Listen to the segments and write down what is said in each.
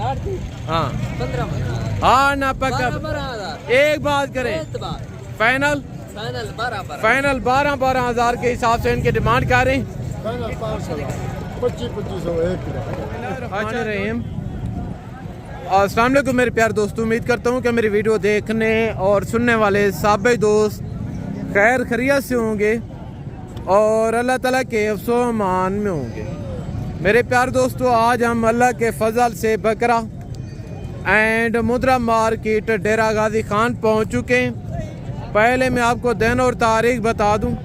हाँ 15 हाँ ना पक्का। 12,000 एक बात करें, फाइनल फाइनल 12 फाइनल 12,000 के हिसाब से इनकी डिमांड कर रहे हैं। 25,000 रहीम। अस्सलाम वालेकुम मेरे प्यारे दोस्तों, उम्मीद करता हूँ कि मेरी वीडियो देखने और सुनने वाले साबे दोस्त खैर खैरियत से होंगे और अल्लाह ताला के अफ़्सो अमान में होंगे। मेरे प्यारे दोस्तों, आज हम अल्लाह के फजल से बकरा एंड मुद्रा मार्केट डेरा गाजी खान पहुँच चुके हैं। पहले मैं आपको दिन और तारीख बता दूँ।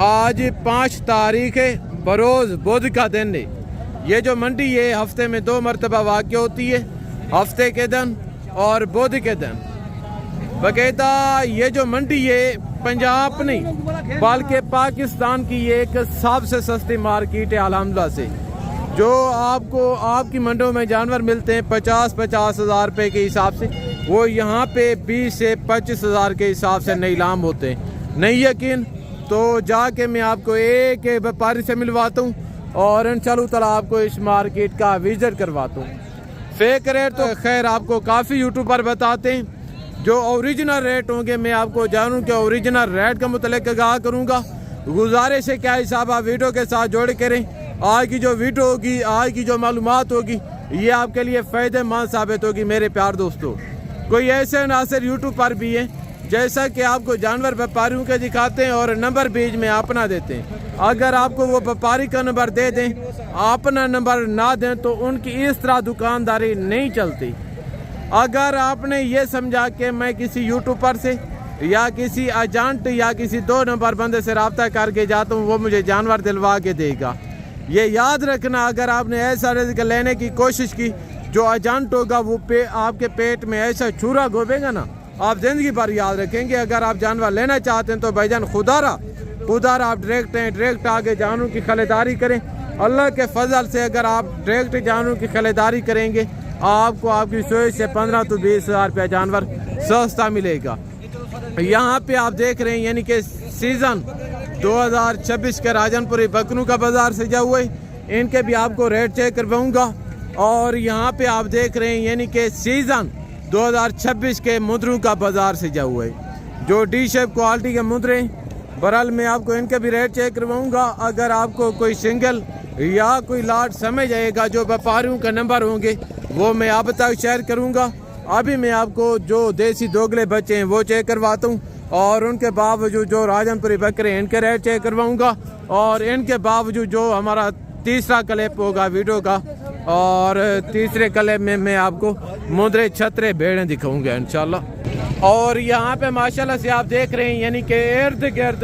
आज 5 तारीख है, बरोज़ बुध का दिन है। ये जो मंडी है हफ्ते में 2 मरतबा वाक़ होती है, हफ्ते के दिन और बुध के दिन। बकायदा ये जो मंडी है पंजाब नहीं बल्कि पाकिस्तान की एक सबसे सस्ती मार्केट है अल्हम्दुलिल्लाह से। जो आपको आपकी मंडियों में जानवर मिलते हैं 50-50 हज़ार रुपये के हिसाब से, वो यहाँ पे 20 से 25 हज़ार के हिसाब से नीलाम होते हैं। नहीं यकीन तो जाके मैं आपको एक व्यापारी से मिलवाता हूँ और इंशाअल्लाह ताला आपको इस मार्केट का विजिट करवाता हूँ। फेक रेट तो खैर आपको काफ़ी यूट्यूबर बताते हैं, जो ओरिजिनल रेट होंगे मैं आपको जानूँ कि ओरिजिनल रेट का मुतल्लिक़ आगाह करूँगा। गुजारिश है क्या हिसाब आप वीडियो के साथ जोड़ करें। आज की जो वीडियो होगी, आज की जो मालूमात होगी, ये आपके लिए फ़ायदेमंद साबित होगी। मेरे प्यार दोस्तों, कोई ऐसे नासिर यूट्यूब पर भी हैं जैसा कि आपको जानवर व्यापारियों के दिखाते हैं और नंबर बीच में अपना देते हैं। अगर आपको वो व्यापारी का नंबर दे दें, अपना नंबर ना दें, तो उनकी इस तरह दुकानदारी नहीं चलती। अगर आपने ये समझा कि मैं किसी यूट्यूबर से या किसी एजेंट या किसी 2 नंबर बंदे से रब्ता करके जाता हूँ, वो मुझे जानवर दिलवा के देगा, ये याद रखना। अगर आपने ऐसा रिज़्क लेने की कोशिश की, जो एजेंट होगा वो आपके पेट में ऐसा छुरा घोबेगा ना, आप ज़िंदगी भर याद रखेंगे। अगर आप जानवर लेना चाहते हैं तो भाईजान खुदारा आप डायरेक्ट आगे जानवरों की खरीदारी करें। अल्लाह के फजल से अगर आप डायरेक्ट जानवरों की खरीदारी करेंगे, आपको आपकी सोच से 15 तो 20 हज़ार रुपया जानवर सस्ता मिलेगा। यहाँ पे आप देख रहे हैं यानी कि सीज़न 2026 के राजनपुरी बकरों का बाज़ार सजा हुआ है। इनके भी आपको रेट चेक करवाऊँगा। और यहाँ पे आप देख रहे हैं यानी कि सीज़न 2026 के मुद्रों का बाज़ार सजा हुआ है। जो डी शेप क्वालिटी के मुद्रे बहरहाल मैं आपको इनके भी रेट चेक करवाऊँगा। अगर आपको कोई सिंगल या कोई लाट समझ आएगा, जो व्यापारियों का नंबर होंगे वो मैं आप तक शेयर करूँगा। अभी मैं आपको जो देसी दोगले बच्चे हैं वो चेक करवाता हूँ और उनके बावजूद जो राजनपुरी बकरे हैं इनके रेट चेक करवाऊँगा। और इनके बावजूद जो हमारा तीसरा क्लिप होगा वीडियो का, और तीसरे क्लिप में मैं आपको मुद्रे छतरे भेड़ें दिखाऊँगा इंशाल्लाह। और यहाँ पे माशाल्लाह से आप देख रहे हैं यानी कि इर्द गिर्द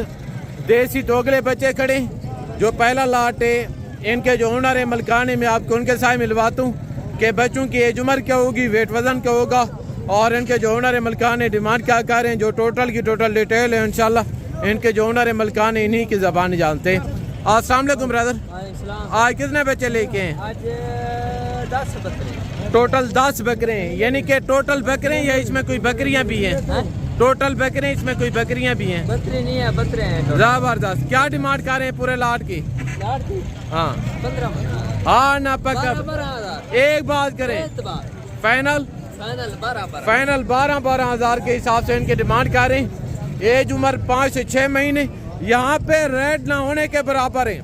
देसी दोगले बच्चे खड़े हैं। जो पहला लाट है इनके जो ओनर है मलकाने में आपको उनके साथ मिलवाता हूँ कि बच्चों की एज उम्र क्या होगी, वेट वज़न क्या होगा और इनके जो ओनर है मलकाने डिमांड क्या कर रहे हैं। जो टोटल की टोटल डिटेल है इंशाल्लाह इनके जो ओनर है मलकाने इन्हीं की ज़बान जानते हैं। अस्सलाम वालेकुम ब्रदर, आज कितने बच्चे लेके हैं? आज 10 बकरे, टोटल 10 बकरे हैं। यानी कि टोटल बकरे हैं या इसमें कोई बकरियां भी हैं? टोटल बकरे हैं, इसमें कोई बकरियां भी हैं? बकरी नहीं है, बकरे हैं। जबरदस्त। क्या डिमांड कर रहे हैं पूरे लाट की? हाँ 15 हाँ ना पक्का। 12,000 एक बात करें, फाइनल फाइनल 12 हज़ार के हिसाब से इनकी डिमांड कर रहे हैं। एज उम्र 5 से 6 महीने। यहाँ पे रेट ना होने के बराबर है।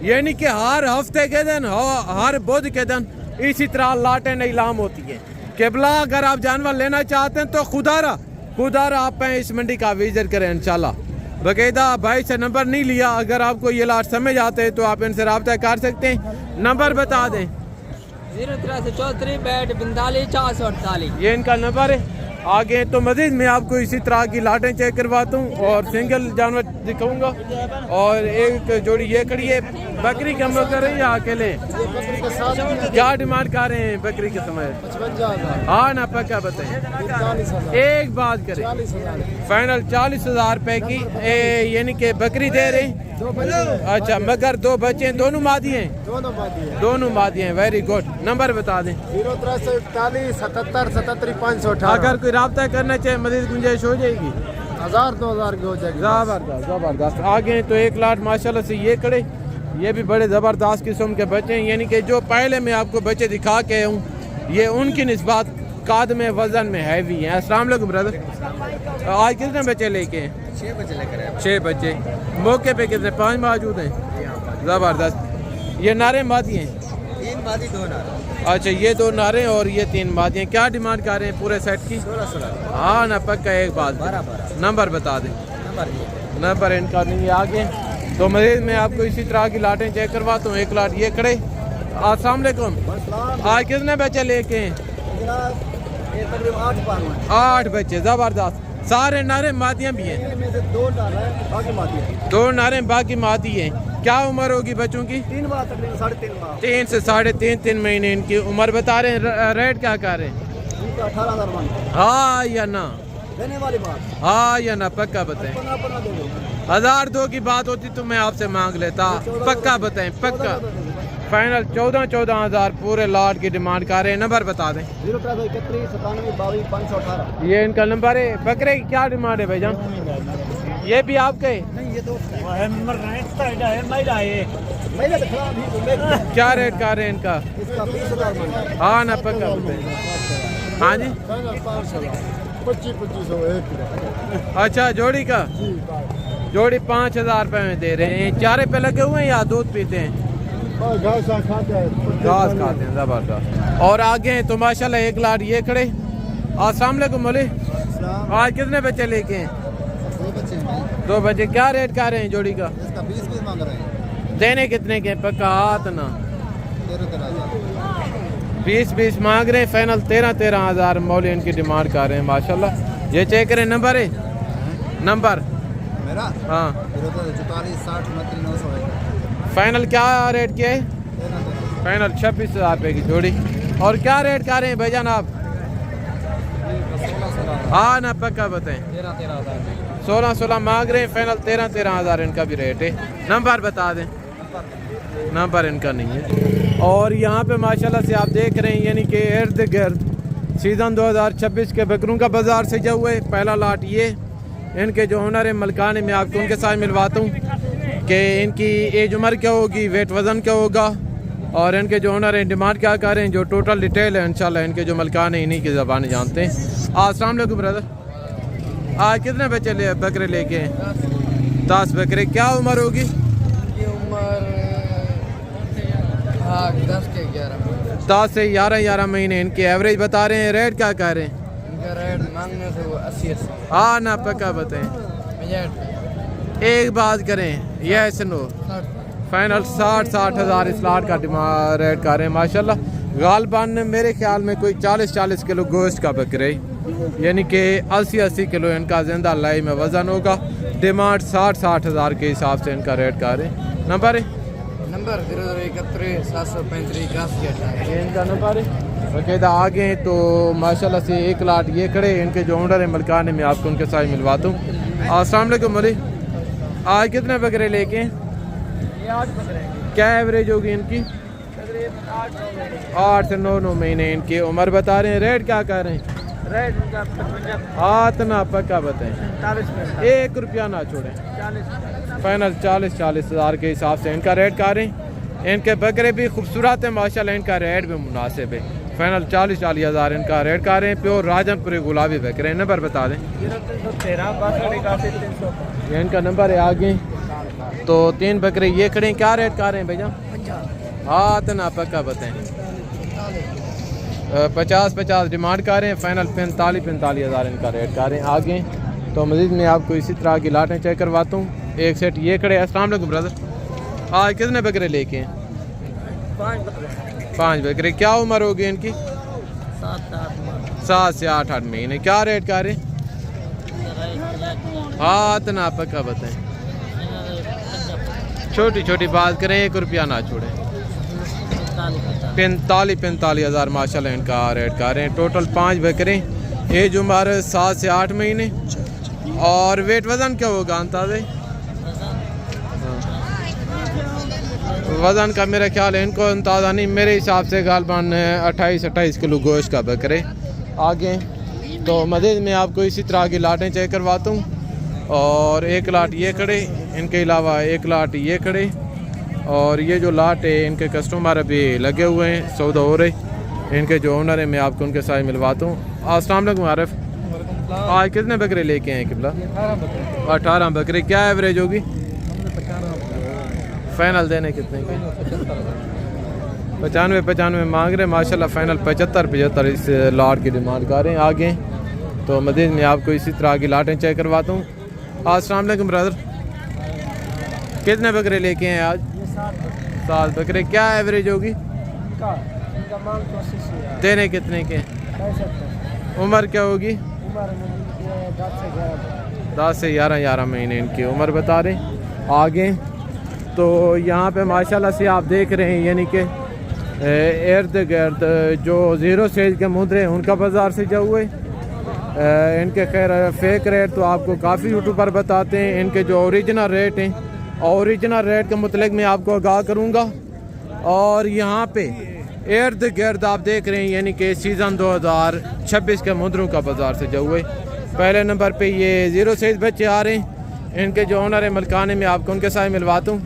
यानी कि हर हफ्ते के दिन, हर बुध के दिन इसी तरह लाटें नीलाम होती हैं। केबला अगर आप जानवर लेना चाहते हैं तो खुदारा आप इस मंडी का विजिट करें इंशाल्लाह। बाकायदा भाई से नंबर नहीं लिया, अगर आपको ये लाट समझ आते हैं तो आप इनसे रब्ता कर सकते हैं। नंबर बता दें। 063 42 448 ये इनका नंबर है। आगे तो मजीद मैं आपको इसी तरह की लाटें चेक करवाता हूँ और सिंगल जानवर दिखाऊंगा। और एक जोड़ी ये खड़ी है, बकरी कम कर रही है अकेले? क्या डिमांड कर रहे हैं बकरी के समय? 55,000। हाँ ना पक्का बताएं। एक बात करें, फाइनल 40,000 रुपए की यानी कि बकरी दे रहे हैं। अच्छा, मगर 2 बच्चे हैं, दोनों मादी हैं? दोनों मादी हैं। Very good. नंबर बता दें। 063 77 77 518। अगर कोई रब्ता करना चाहे मजीद गुंजाइश हो जाएगी? 1000-2000 की हो जाएगी। जबरदस्त। आगे तो एक लाट माशाल्लाह से ये खड़े, ये भी बड़े ज़बरदस्त किस्म के बच्चे हैं। यानी कि जो पहले मैं आपको बच्चे दिखा के हूँ ये उनकी निस्बत काद में वजन में हैवी हैं। अस्सलाम वालेकुम ब्रदर, आज कितने बच्चे लेके हैं? 6 बजे लेकर आए। 6 बच्चे। मौके पे कितने? 5 मौजूद हैं। ज़बरदस्त। ये नारे मादी हैं? 3 मादी 2 नार। अच्छा, ये 2 नारे और ये 3 मादी हैं। क्या डिमांड कर रहे हैं पूरे सेट की? 16 हाँ ना, पक्का एक बात 12 नंबर बता दें। नंबर इनका नहीं आगे। तो मजीद मैं आपको इसी तरह की लाटें चेक करवाता हूँ। एक लाट ये खड़े। अस्सलाम वालेकुम, आज कितने बच्चे लेके हैं? 8 बच्चे। ज़बरदस्त। सारे नारे मादियाँ भी हैं? 2 नारे बाकी मादी हैं। क्या उम्र होगी बच्चों की? 3 माह तकरीबन 3.5 माह। 3 से 3.5 महीने इनकी उम्र बता रहे हैं। रेट क्या कर रहे हैं? 18,000 हाँ या ना? देने वाली बात हाँ या ना? पक्का बताएं। 1002 की बात होती तो मैं आपसे मांग लेता। पक्का बताएं, पक्का। फाइनल 14,000 पूरे लॉट की डिमांड कर रहे हैं। नंबर बता दें। 0331 97 22 518। ये इनका नंबर है। बकरे की क्या डिमांड है भाईजान? ये भी आपके? नहीं, ये दोस्त है महिला तो खराब ही। क्या रेट कर रहे हैं इनका? इसका 20,000 मांगा। हाँ ना, पक्का बताएं। हाँ जी। 2500 एक किलो। अच्छा, जोड़ी का? जोड़ी 5,000 रुपये में दे रहे हैं। चारे पे लगे हुए हैं या दूध पीते हैं? घास खाते हैं। घास खाते हैं। ज़बरदस्त। और आगे हैं तो माशाल्लाह एक लाट ये खड़े। अस्सलाम वालेकुम मौली, आज कितने बच्चे लेके हैं? 2 बच्चे हैं भाई। 2 बच्चे। क्या रेट कर रहे हैं जोड़ी का? इसका 20 मांग रहे हैं। देने कितने के? पक्का हाथ ना। 13,000। 20 मांग रहे हैं। फाइनल 13,000 मौली इनकी डिमांड कर रहे हैं माशाल्लाह। ये चेक करें। नंबर है? नंबर मेरा हाँ। 44 60 29 900 फाइनल क्या रेट किया है? फाइनल 26,000 रुपये की जोड़ी। और क्या रेट कर रहे हैं भाईजान आप? 16 हाँ ना, पक्का बताएं। 16 मांग रहे हैं। फाइनल 13,000 इनका भी रेट है। नंबर बता दें। नंबर इनका नहीं है। और यहाँ पे माशाल्लाह से आप देख रहे हैं यानी कि इर्द गिर्द सीज़न 2026 के बकरों का बाज़ार सजा हुआ है। पहला लाट ये इनके जो ओनर है मलकान है, मैं आपको उनके साथ मिलवाता हूँ कि इनकी एज उम्र क्या होगी, वेट वज़न क्या होगा और इनके जो ओनर हैं डिमांड क्या कर रहे हैं। जो टोटल डिटेल है इंशाल्लाह इनके जो मलकान है इन्हीं की ज़बान जानते हैं। अस्सलाम वालेकुम ब्रदर, आज कितने बच्चे बकरे लेके हैं? 10 बकरे। क्या उम्र होगी? ये उम्र 10 से 11। 10 से 11 महीने इनके एवरेज बता रहे हैं। रेट क्या कह रहे हैं? इनका रेट मांगने से वो 80। हाँ ना, पक्का बताएं। एक बात करें, यस नो। फाइनल 60,000 इस लाट का रेट कर रहे हैं माशाल्लाह। गालबान मेरे ख्याल में कोई 40 किलो गोश्त का बकरे, यानी कि 80 किलो इनका जिंदा लाई में वज़न होगा। डिमांड 60,000 के हिसाब से इनका रेट कर रहे हैं। नंबर है? नंबर 0031 735 81। ये इनका नंबर है। बाकायदा आगे हैं तो माशाल्लाह से एक लाट ये खड़े। इनके जो ओनर है मलकान है, मैं आपको उनके साथ मिलवाता हूँ। अस्सलाम वालेकुम मौली, आज कितने बकरे लेके हैं? ये 8 बकरे हैं। क्या एवरेज होगी इनकी? 8 से 9 महीने इनकी उम्र बता रहे हैं। रेट क्या कर रहे हैं? रेट इनका 55 हाथ ना, पक्का बताएं। 40 1 रुपया ना छोड़ें। 40। फाइनल 40,000 के हिसाब से इनका रेट कर रहे हैं। इनके बकरे भी खूबसूरत है माशाल्लाह, इनका रेट भी मुनासिब है। फाइनल 40,000 इनका रेट कर रहे हैं। प्योर राजनपुरी गुलाबी बकरे। नंबर बता दें। 0313 ये इनका नंबर है आगे। तो 3 बकरे ये खड़े हैं। क्या रेट कर रहे हैं भैया? 50। हाथ ना, पक्का बताएं। 50 डिमांड कर रहे हैं। फाइनल 45,000 इनका रेट कर रहे हैं आगे। तो मज़ीद मैं आपको इसी तरह की लाटें चेक करवाता हूँ। एक सेट ये खड़े। अस्सलाम वालेकुम ब्रदर, आज कितने बकरे लेके हैं? 5 बकरे। क्या उम्र होगी इनकी? 7 से 8 महीने। क्या रेट कर रहे हैं? हाथ ना, पक्का बताएं। छोटी बात करें, 1 रुपया ना छोड़ें। 45,000 माशाल्लाह इनका रेट कर रहे हैं। टोटल 5 बकरे। एज उम्र 7 से 8 महीने। और वेट वज़न क्या होगा अंदाज़े? वज़न का मेरा ख्याल है इनको अंदाज़ा नहीं, मेरे हिसाब से गालबान 28 किलो गोश्त का बकरे आगे। तो मज़ीद मैं आपको इसी तरह की लाटें चेक करवाता हूँ। और एक लाट ये खड़े, इनके अलावा एक लाट ये खड़े। और ये जो लाट है इनके कस्टमर अभी लगे हुए हैं, सौदा हो रहे। इनके जो ओनर है मैं आपको उनके साथ मिलवाता हूँ। अस्सलाम वालेकुम आरिफ, आज कितने बकरे लेके हैं किबला? 18 बकरे। क्या एवरेज होगी? फाइनल देने कितने के? 95 मांग रहे माशाल्लाह। फाइनल 75 इस लाट की डिमांड कर रहे हैं। आगे तो मज़ीद में आपको इसी तरह की लाटें चेक करवाता हूँ। अस्सलाम वालेकुम ब्रदर, कितने बकरे लेके हैं आज? 7 बकरे। क्या एवरेज होगी? देने कितने के? उम्र क्या होगी? 10 से 11 महीने इनकी उम्र बता रहे। आगे तो यहाँ पे माशाल्लाह से आप देख रहे हैं यानी कि इर्द गिर्द जो 0 स्टेज के मुद्रे हैं उनका बाज़ार से जाए हुए। इनके खैर फेक रेट तो आपको काफ़ी यूट्यूब पर बताते हैं। इनके जो ओरिजिनल रेट हैं, ओरिजिनल रेट के मुतल्लिक़ मैं आपको आगाह करूँगा। और यहाँ पे इर्द गिर्द आप देख रहे हैं यानी कि सीज़न 2026 के मुद्रों का बाज़ार से जाए हुए। पहले नंबर पे ये 0 स्टेज बच्चे आ रहे हैं। इनके जो ओनर है मलकाने में आपको उनके साथ मिलवाता हूँ।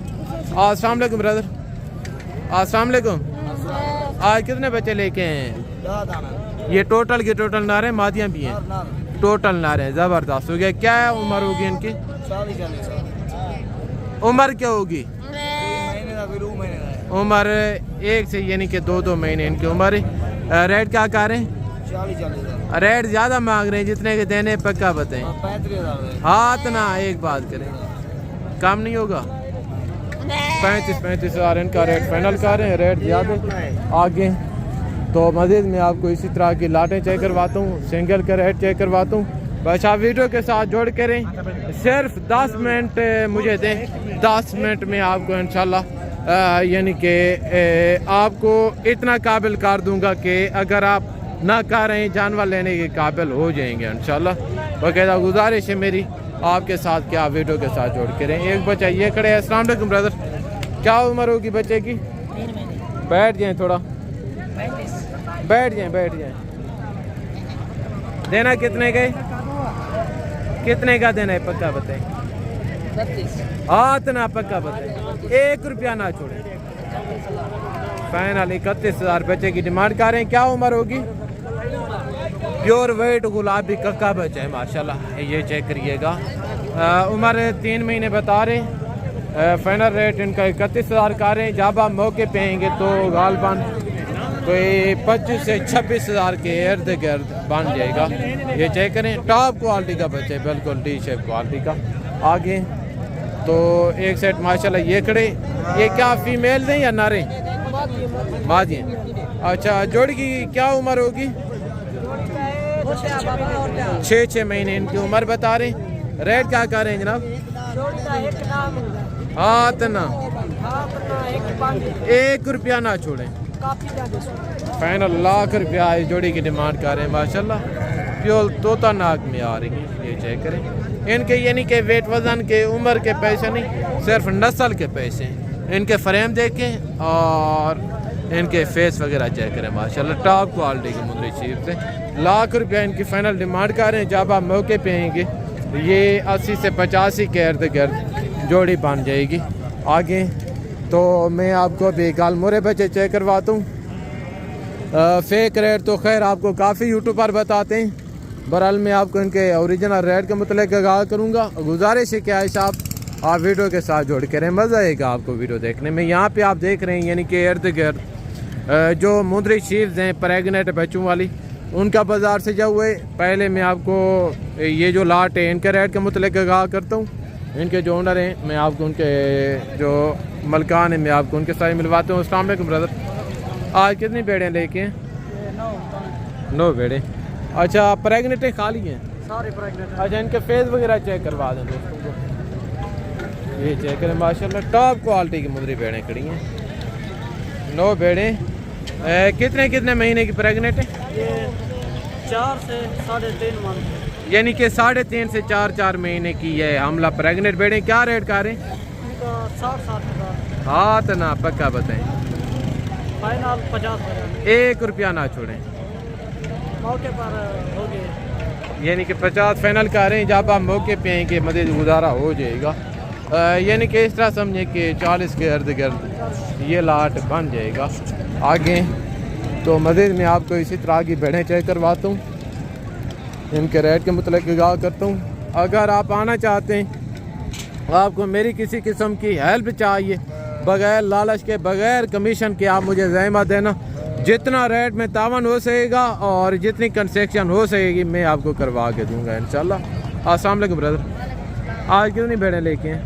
अस्सलाम वालेकुम ब्रदर, अस्सलाम वालेकुम। आज कितने बच्चे लेके हैं? ये टोटल के टोटल नारे मादियाँ भी हैं, टोटल नारे। ज़बरदस्त हो गया। क्या उम्र होगी इनकी? उम्र क्या होगी? उम्र 1 से यानी कि 2 महीने इनकी उम्र है। रेट क्या कर रहे हैं? रेट ज़्यादा मांग रहे हैं, जितने के देने पक्का बताएं। हाथ ना एक बात करें, कम नहीं होगा। 35 हज़ार इनका रेट फाइनल कर रहे हैं। रेट ज़्यादा। आगे तो मज़ीद में आपको इसी तरह की लाटें चेक करवाता हूँ, सिंगल का रेट चेक करवाता हूँ। बस आप वीडियो के साथ जोड़ के रहें। सिर्फ 10 मिनट मुझे दें, 10 मिनट में आपको इंशाल्लाह यानी कि आपको इतना काबिल कर दूंगा कि अगर आप ना कर रहे हैं जानवर लेने के काबिल हो जाएंगे इंशाल्लाह। बाकायदा गुजारिश है मेरी आपके साथ कि आप वीडियो के साथ जोड़ के रहें। एक बच्चा ये खड़े है। अस्सलाम वालेकुम ब्रदर, क्या उम्र होगी बच्चे की? बैठ जाएं थोड़ा, बैठ जाएं। देना कितने का? कितने का देना है पक्का बताएं? 32। हाथ ना पक्का बताएं, 1 रुपया ना छोड़े। फाइनल 31,000 बच्चे की डिमांड कर रहे हैं। क्या उम्र होगी? प्योर वेट गुलाबी कक्का बच्चा है माशाल्लाह। ये चेक करिएगा। उम्र 3 महीने बता रहे। फाइनल रेट इनका 31,000 का रहे हैं। जब आप मौके पे आएंगे तो गालबान कोई 25 से 26,000 के इर्द गिर्द बन जाएगा। ये चेक करें, टॉप क्वालिटी का बच्चा है, बिल्कुल डी शेप क्वालिटी का। आगे तो एक सेट माशाल्लाह ये खड़े। ये क्या फीमेल हैं या नारे? मादी हैं। अच्छा, जोड़ी की क्या उम्र होगी? 6 महीने इनकी उम्र बता रहे। रेट क्या कर रहे हैं जनाब? हाथ ना 1 रुपया ना छोड़ें। फाइनल ₹1,00,000 इस जोड़ी की डिमांड कर रहे हैं माशाल्लाह। प्योर तोता नाक में आ रही है। ये चेक करें। इनके यानी कि वेट वजन के उम्र के पैसे नहीं, सिर्फ नस्ल के पैसे। इनके फ्रेम देखें और इनके फेस वगैरह चेक करें माशाल्लाह। टॉप क्वालिटी की मुद्रे चीप से ₹1,00,000 इनकी फाइनल डिमांड कर रहे हैं। जब आप मौके पे आएंगे ये 80 से 85 के इर्द गिर्द जोड़ी बन जाएगी। आगे तो मैं आपको अभी गालमोरे बच्चे चेक करवाता हूँ। फेक रेट तो खैर आपको काफ़ी यूट्यूब पर बताते हैं। बहरहाल मैं आपको इनके ओरिजिनल रेट के मुतल्लिक़ आगाह करूँगा। गुजारिश है कि आयशा आप वीडियो के साथ जोड़ के रहें, मज़ा आएगा आपको वीडियो देखने में। यहाँ पे आप देख रहे हैं यानी कि इर्द गिर्द जो मुंदरी शीप्स हैं प्रेगनेंट बच्चों वाली, उनका बाज़ार से जा हुए। पहले मैं आपको ये जो लाट है इनके रेट के मुतल्लिक़ आगाह करता हूँ। इनके जो ओनर हैं मैं आपको उनके जो मलकान हैं मैं आपको उनके साथ मिलवाता हूँ। अस्सलाम वालेकुम ब्रदर, आज कितनी भेड़ें लेके हैं? 9 भेड़ें। अच्छा, प्रेगनेंट खाली हैं? सारे प्रेग्नेंट। अच्छा, इनके फेस वगैरह चेक करवा दें दोस्तों को। ये चेक करें माशाल्लाह, टॉप क्वालिटी की मुंदरी भेड़ें खड़ी हैं। 9 भेड़ें। कितने महीने की प्रेगनेंट है? ये 4 से 3.5 मंथ। यानी कि 3.5 से 4 महीने की है हमला प्रेगनेंट भेड़ें। क्या रेट का रहे? 60 हज़ार। हाथ ना पक्का बताएं, फाइनल 50,000। 1 रुपया ना छोड़ें। मौके पर हो गए यानी कि 50 फाइनल का रहे हैं। जब आप मौके पे आएंगे मदद गुजारा हो जाएगा। यानी कि इस तरह समझे कि 40 के इर्द गिर्द ये लाट बन जाएगा। आगे तो मज़ीद मैं आपको इसी तरह की भेड़ें चेक करवाता हूँ, इनके रेट के मुतल्लिक़ आगाह करता हूँ। अगर आप आना चाहते हैं, आपको मेरी किसी किस्म की हेल्प चाहिए, बग़ैर लालच के, बग़ैर कमीशन के, आप मुझे ज़हमत देना, जितना रेट में तावन हो सकेगा और जितनी कंसेक्शन हो सकेगी मैं आपको करवा के दूँगा इंशाल्लाह। अस्सलाम वालेकुम ब्रदर, आज कितनी भेड़ें लेके हैं?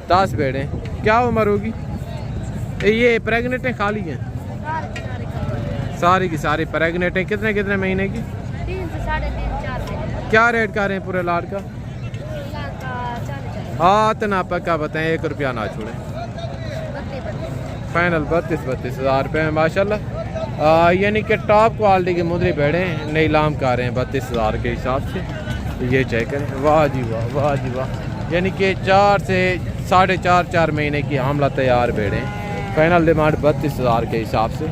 10 भेड़ें। क्या उम्र होगी? ये प्रेगनेंट हैं, खाली हैं? सारी की सारी प्रेगनेंट हैं। कितने कितने महीने की? 3 से 3.5 4 क्या रेट कर रहे हैं पूरे लाट का? हाँ तना पक्का बताएं, 1 रुपया ना छोड़ें। फाइनल 32 हज़ार रुपये में माशाल्लाह। यानी कि टॉप क्वालिटी की मुंदरी भेड़ें नीलाम कर रहे हैं 32 हज़ार के हिसाब से। ये चेक करें, वाह जी वाह, वाह जी वाह। यानी कि 4 से 4.5 महीने की हमला तैयार भेड़ें, फाइनल डिमांड 32 हज़ार के हिसाब से।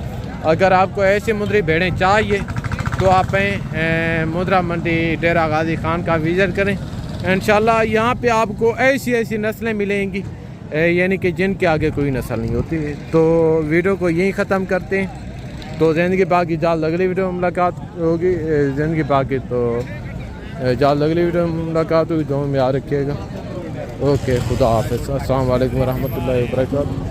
अगर आपको ऐसी मुंदरी भेड़ें चाहिए तो आप मुद्रा मंडी डेरा गाजी खान का विज़िट करें। इंशाल्लाह यहाँ पे आपको ऐसी नस्लें मिलेंगी यानी कि जिनके आगे कोई नस्ल नहीं होती। तो वीडियो को यहीं ख़त्म करते हैं। तो ज़िंदगी बाकी जल्द अगली वीडियो में मुलाकात होगी। ज़िंदगी बाकी तो जल्द अगली वीडियो में मुलाकात होगी। दोनों में याद रखिएगा। ओके, खुदा हाफ़िज़। अस्सलाम वालेकुम रहमतुल्लाहि व बरकातहू।